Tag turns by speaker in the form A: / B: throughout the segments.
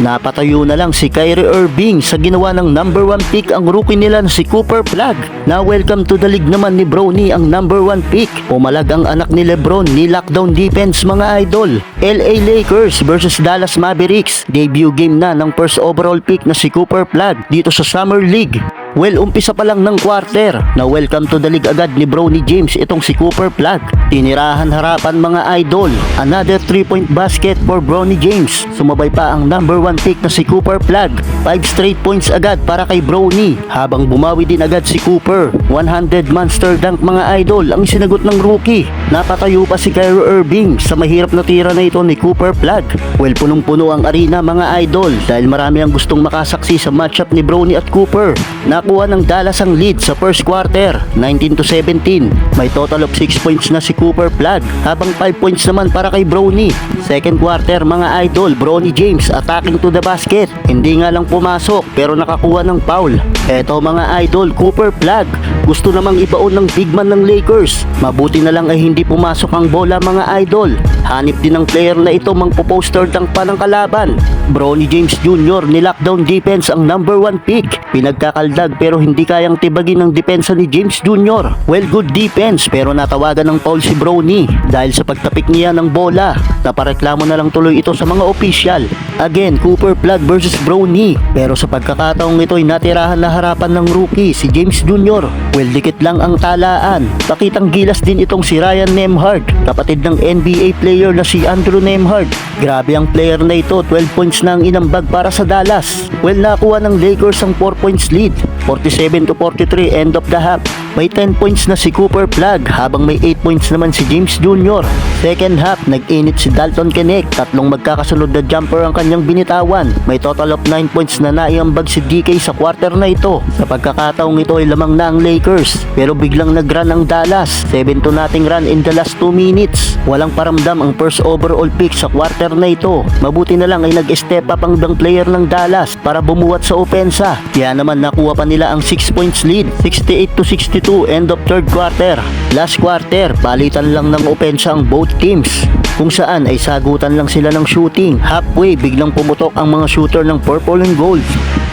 A: Napatayo na lang si Kyrie Irving sa ginawa ng number 1 pick ang rookie nila na si Cooper Flag. Na welcome to the league naman ni Bronny ang number 1 pick. Pumalag ang anak ni Lebron ni lockdown defense mga idol. LA Lakers versus Dallas Mavericks. Debut game na ng first overall pick na si Cooper Flag dito sa Summer League. Well, umpisa pa lang ng quarter na welcome to the league agad ni Bronny James itong si Cooper Flag. Tinirahan harapan mga idol. Another 3-point basket for Bronny James. Sumabay pa ang number 1 pick na si Cooper Flag. 5 straight points agad para kay Bronny. Habang bumawi din agad si Cooper. 100 monster dunk mga idol ang sinagot ng rookie. Napatayo pa si Kyrie Irving sa mahirap na tira na ito ni Cooper Flag. Well, punong-puno ang arena mga idol dahil marami ang gustong makasaksi sa matchup ni Bronny at Cooper. Nakuha ng Dallas ang lead sa first quarter, 19-17. May total of 6 points na si Cooper Flag, habang 5 points naman para kay Bronny. Second quarter mga idol, Bronny James attacking to the basket. Hindi nga lang pumasok pero nakakuha ng foul. Eto mga idol, Cooper Flag gusto namang ibaon ng big man ng Lakers. Mabuti na lang ay hindi pumasok ang bola mga idol. Hanip din ng player na ito mang-poster dunk pa ng kalaban. Bronny James Jr. ni lockdown defense ang number 1 pick. Pinagkakaldag pero hindi kayang tibagin ng depensa ni James Jr. Well, good defense pero natawagan ng foul si Bronny dahil sa pagtapik niya ng bola. Napareklamo na lang tuloy ito sa mga opisyal. Again, Cooper Flag versus Bronny. Pero sa pagkakataong ito ay natirahan na harapan ng rookie si James Jr. Well, dikit lang ang talaan. Pakitang gilas din itong si Ryan Nembhard, kapatid ng NBA player na si Andrew Nembhard. Grabe ang player na ito, 12 points na ang inambag para sa Dallas. Well, nakuha ng Lakers ang 4 points lead, 47-43 end of the half. May 10 points na si Cooper Flag habang may 8 points naman si James Jr. Second half, nag-init si Dalton Knecht. Tatlong magkakasunod na jumper ang kanyang binitawan. May total of 9 points na naiambag si DK sa quarter na ito. Sa pagkakataong ito ay lamang na ang Lakers. Pero biglang nag-run ang Dallas. 7-0 run in the last 2 minutes. Walang paramdam ang first overall pick sa quarter na ito. Mabuti na lang ay nag-step up ang dang player ng Dallas para bumuwat sa opensa. Kaya naman nakuha pa nila ang 6 points lead, 68-62 end of third quarter. Last quarter, palitan lang ng opensa ang both teams, kung saan ay sagutan lang sila ng shooting. Halfway, biglang pumutok ang mga shooter ng purple and gold.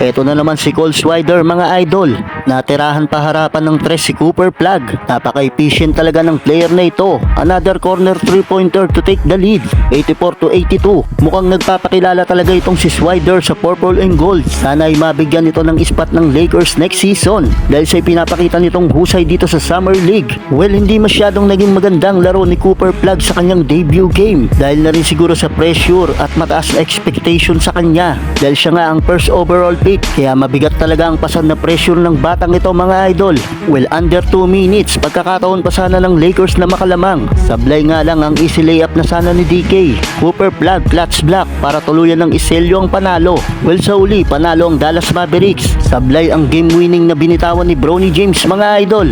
A: Eto na naman si Cole Swider mga idol. Natirahan pa harapan ng tres si Cooper Flag. Napaka-efficient talaga ng player na ito. Another corner 3-pointer to take the lead, 84-82. Mukhang nagpapakilala talaga itong si Swider sa purple and gold. Sana ay mabigyan ito ng spot ng Lakers next season dahil siya'y pinapakita nitong husay dito sa Summer League. Well, hindi masyadong naging magandang laro ni Cooper Flag sa kanyang debut game dahil na rin siguro sa pressure at mataas na expectation sa kanya dahil siya nga ang first overall pick. Kaya mabigat talaga ang pasan na pressure ng batang ito mga idol. Well, under 2 minutes, pagkakataon pa sana ng Lakers na makalamang. Sablay nga lang ang easy layup na sana ni DK. Cooper Flag clutch block para tuluyan ng iselyo ang panalo. Well, sa uli, panalo ang Dallas Mavericks. Sablay ang game winning na binitawan ni Bronny James mga idol.